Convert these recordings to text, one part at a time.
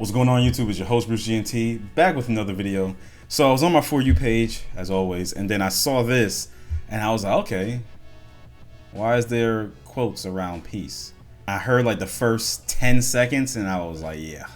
What's going on YouTube? It's your host Bruce GNT, back with another video. So I was on my For You page, as always, and then I saw this, and I was like, okay, why is there quotes around peace? I heard like the first 10 seconds, and I was like, yeah,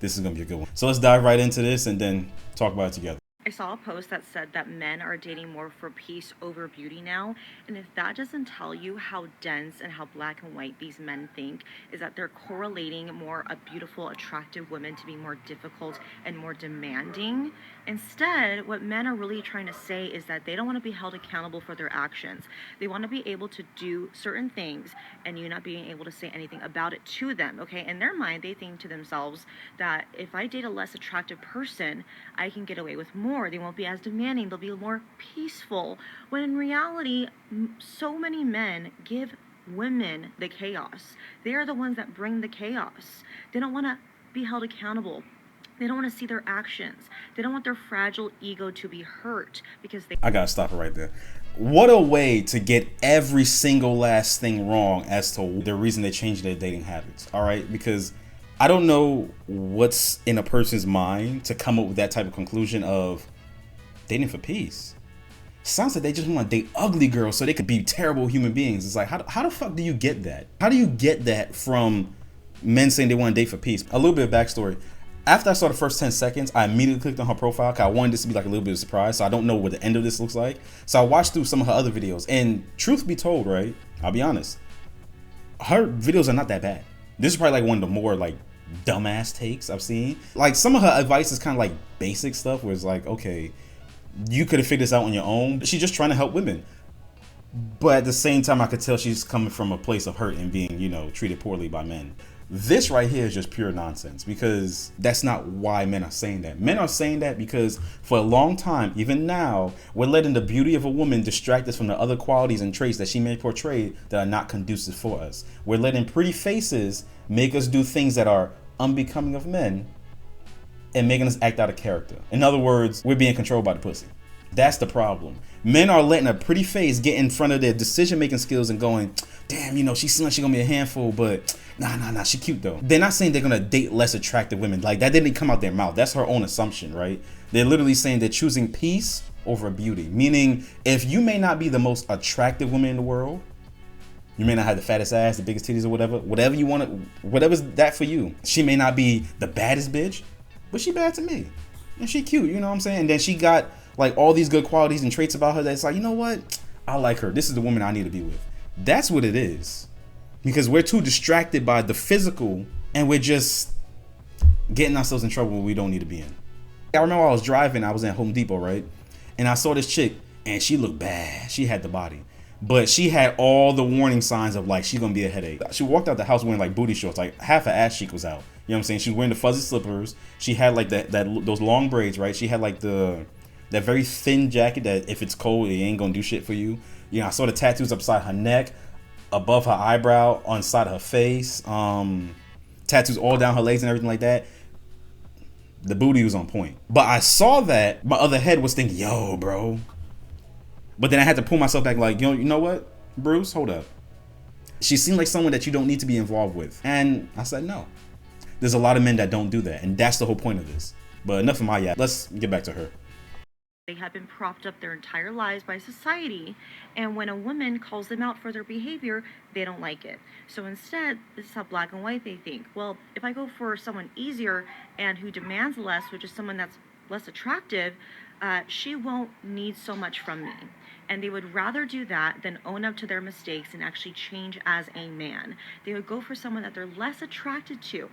this is gonna be a good one. So let's dive right into this and then talk about it together. I saw a post that said that men are dating more for peace over beauty now, and if that doesn't tell you how dense and how black and white these men think, is that they're correlating more a beautiful, attractive women to be more difficult and more demanding. Instead, what men are really trying to say is that they don't want to be held accountable for their actions. They want to be able to do certain things and you not being able to say anything about it to them, okay? In their mind, they think to themselves that if I date a less attractive person, I can get away with more. They won't be as demanding. They'll be more peaceful. When in reality, so many men give women the chaos. They are the ones that bring the chaos. They don't want to be held accountable. They don't want to see their actions. They don't want their fragile ego to be hurt because they... I gotta stop it right there. What a way to get every single last thing wrong as to the reason they changed their dating habits. All right, because I don't know what's in a person's mind to come up with that type of conclusion of dating for peace. Sounds like they just want to date ugly girls so they could be terrible human beings. It's like, how the fuck do you get that? How do you get that from men saying they want to date for peace? A little bit of backstory. After I saw the first 10 seconds, I immediately clicked on her profile because I wanted this to be like a little bit of a surprise. So I don't know what the end of this looks like. So I watched through some of her other videos, and truth be told, right, I'll be honest, her videos are not that bad. This is probably like one of the more like dumbass takes I've seen. Like some of her advice is kind of like basic stuff where it's like, okay, you could have figured this out on your own. She's just trying to help women. But at the same time, I could tell she's coming from a place of hurt and being, you know, treated poorly by men. This right here is just pure nonsense because that's not why men are saying that. Men are saying that because for a long time, even now, we're letting the beauty of a woman distract us from the other qualities and traits that she may portray that are not conducive for us. We're letting pretty faces make us do things that are unbecoming of men and making us act out of character. In other words, we're being controlled by the pussy. That's the problem. Men are letting a pretty face get in front of their decision-making skills and going, damn, you know, she seems like she's gonna be a handful, but nah, she cute though. They're not saying they're gonna date less attractive women. Like, that didn't come out their mouth. That's her own assumption, right? They're literally saying they're choosing peace over beauty. Meaning, if you may not be the most attractive woman in the world, you may not have the fattest ass, the biggest titties or whatever you want to, whatever's that for you. She may not be the baddest bitch, but she bad to me. And she cute, you know what I'm saying? And then she got like all these good qualities and traits about her that's like, you know what? I like her. This is the woman I need to be with. That's what it is. Because we're too distracted by the physical and we're just getting ourselves in trouble when we don't need to be in. I remember I was driving, I was at Home Depot, right? And I saw this chick and she looked bad. She had the body. But she had all the warning signs of like, she's gonna be a headache. She walked out the house wearing like booty shorts, like half her ass cheek was out. You know what I'm saying? She was wearing the fuzzy slippers. She had like those long braids, right? She had like that very thin jacket that if it's cold, it ain't gonna do shit for you. You know, I saw the tattoos upside her neck, above her eyebrow, on the side of her face, tattoos all down her legs and everything like that. The booty was on point. But I saw that, my other head was thinking, yo, bro. But then I had to pull myself back like, yo, you know what, Bruce, hold up. She seemed like someone that you don't need to be involved with. And I said, no. There's a lot of men that don't do that. And that's the whole point of this. But enough of my yap. Let's get back to her. They have been propped up their entire lives by society, and when a woman calls them out for their behavior, they don't like it. So instead, this is how black and white they think. Well, if I go for someone easier and who demands less, which is someone that's less attractive, she won't need so much from me. And they would rather do that than own up to their mistakes and actually change as a man. They would go for someone that they're less attracted to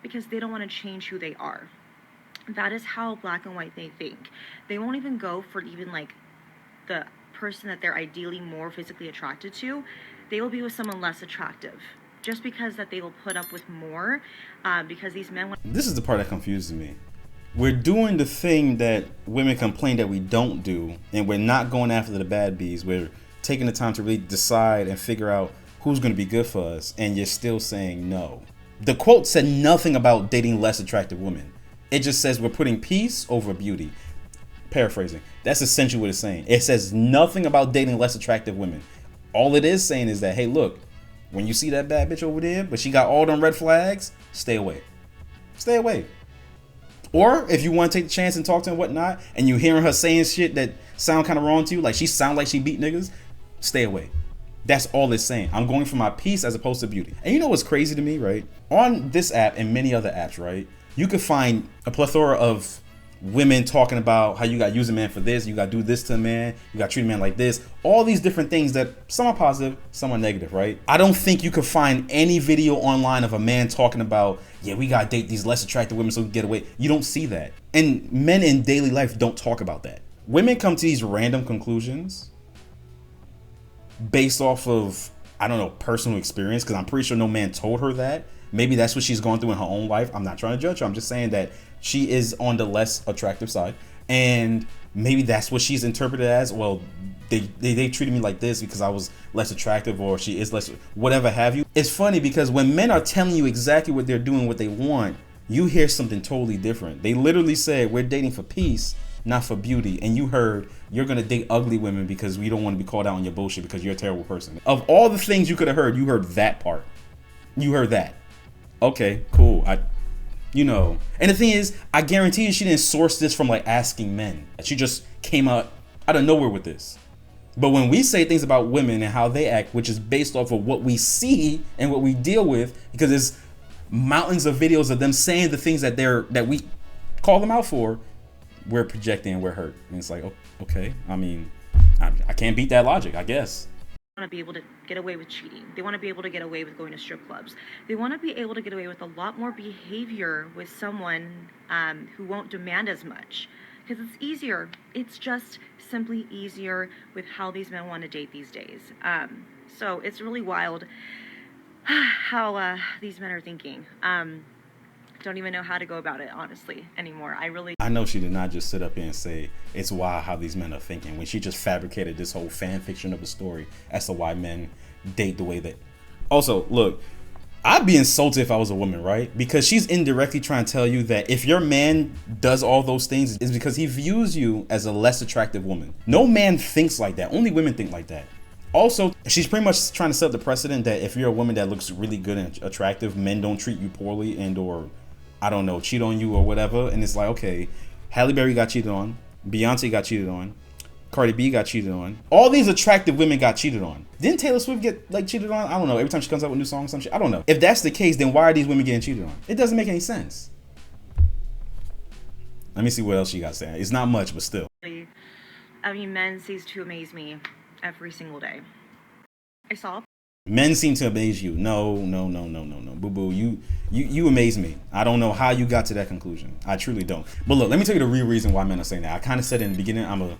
because they don't want to change who they are. That is how black and white they think. They won't even go for even like the person that they're ideally more physically attracted to. They will be with someone less attractive just because that they will put up with more because these men... This is the part that confuses me. We're doing the thing that women complain that we don't do, and we're not going after the bad bees. We're taking the time to really decide and figure out who's going to be good for us, and you're still saying no. The quote said nothing about dating less attractive women. It just says we're putting peace over beauty. Paraphrasing. That's essentially what it's saying. It says nothing about dating less attractive women. All it is saying is that, hey, look, when you see that bad bitch over there, but she got all them red flags, stay away. Stay away. Or if you want to take the chance and talk to her and whatnot, and you hearing her saying shit that sound kind of wrong to you, like she sound like she beat niggas, stay away. That's all it's saying. I'm going for my peace as opposed to beauty. And you know what's crazy to me, right? On this app and many other apps, right? You could find a plethora of women talking about how you got to use a man for this, you got to do this to a man, you got to treat a man like this. All these different things that some are positive, some are negative, right? I don't think you could find any video online of a man talking about, yeah, we got to date these less attractive women so we can get away. You don't see that. And men in daily life don't talk about that. Women come to these random conclusions based off of, I don't know, personal experience, because I'm pretty sure no man told her that. Maybe that's what she's going through in her own life. I'm not trying to judge her. I'm just saying that she is on the less attractive side. And maybe that's what she's interpreted as. Well, they treated me like this because I was less attractive, or she is less, whatever have you. It's funny because when men are telling you exactly what they're doing, what they want, you hear something totally different. They literally said, we're dating for peace, not for beauty. And you heard, you're gonna date ugly women because we don't want to be called out on your bullshit because you're a terrible person. Of all the things you could have heard, you heard that part. You heard that. Okay, cool. And the thing is, I guarantee you she didn't source this from like asking men. She just came out of nowhere with this. But when we say things about women and how they act, which is based off of what we see and what we deal with, because there's mountains of videos of them saying the things that we call them out for, we're projecting and we're hurt. And it's like, okay, I mean, I can't beat that logic, I guess. Want to be able to get away with cheating. They want to be able to get away with going to strip clubs. They want to be able to get away with a lot more behavior with someone who won't demand as much, because it's easier. It's just simply easier with how these men want to date these days. So it's really wild how these men are thinking. Don't even know how to go about it, honestly, anymore. I know she did not just sit up here and say it's wild how these men are thinking, when she just fabricated this whole fan fiction of a story as to why men date the way that. Also, look, I'd be insulted if I was a woman, right? Because she's indirectly trying to tell you that if your man does all those things, it's because he views you as a less attractive woman. No man thinks like that. Only women think like that. Also, she's pretty much trying to set the precedent that if you're a woman that looks really good and attractive, men don't treat you poorly and or, I don't know, cheat on you or whatever. And it's like, okay, Halle Berry got cheated on, Beyonce got cheated on, Cardi B got cheated on. All these attractive women got cheated on. Didn't Taylor Swift get like cheated on? I don't know. Every time she comes out with a new song, some shit. I don't know. If that's the case, then why are these women getting cheated on? It doesn't make any sense. Let me see what else she got saying. It's not much, but still. I mean, men cease to amaze me every single day. I saw. Men seem to amaze you. No. Boo boo. You amaze me. I don't know how you got to that conclusion. I truly don't. But look, let me tell you the real reason why men are saying that. I kind of said it in the beginning. I'm going to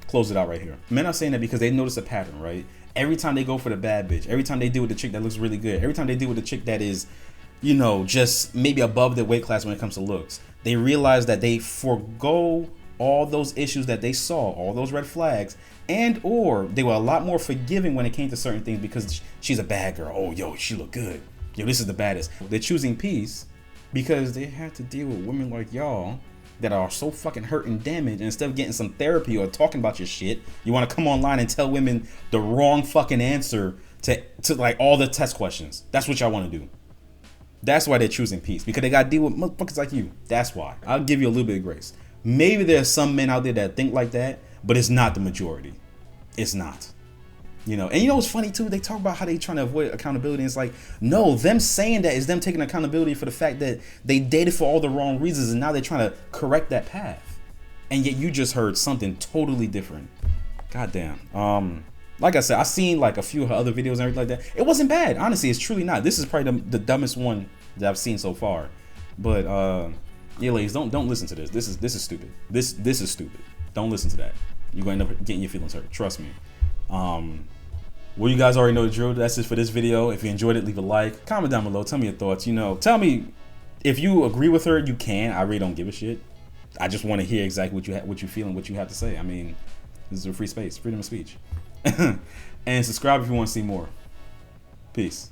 close it out right here. Men are saying that because they notice a pattern, right? Every time they go for the bad bitch, every time they deal with the chick that looks really good, every time they deal with the chick that is, just maybe above their weight class when it comes to looks, they realize that they forego all those issues that they saw, all those red flags, and or they were a lot more forgiving when it came to certain things because she's a bad girl. Oh, yo, she look good. Yo, this is the baddest. They're choosing peace because they have to deal with women like y'all that are so fucking hurt and damaged. And instead of getting some therapy or talking about your shit, you want to come online and tell women the wrong fucking answer to like all the test questions. That's what y'all want to do. That's why they're choosing peace, because they got to deal with motherfuckers like you. That's why. I'll give you a little bit of grace. Maybe there's some men out there that think like that, but it's not the majority. It's not. And what's funny too? They talk about how they trying to avoid accountability. And it's like, no, them saying that is them taking accountability for the fact that they dated for all the wrong reasons and now they're trying to correct that path. And yet you just heard something totally different. Goddamn. Like I said, I seen like a few of her other videos and everything like that. It wasn't bad. Honestly, it's truly not. This is probably the dumbest one that I've seen so far. But yeah, ladies, don't listen to this. This is stupid. This is stupid. Don't listen to that. You're going to end up getting your feelings hurt. Trust me. Well, you guys already know the drill. That's it for this video. If you enjoyed it, leave a like. Comment down below. Tell me your thoughts. Tell me if you agree with her. You can. I really don't give a shit. I just want to hear exactly what you feel and what you have to say. I mean, this is a free space, freedom of speech. And subscribe if you want to see more. Peace.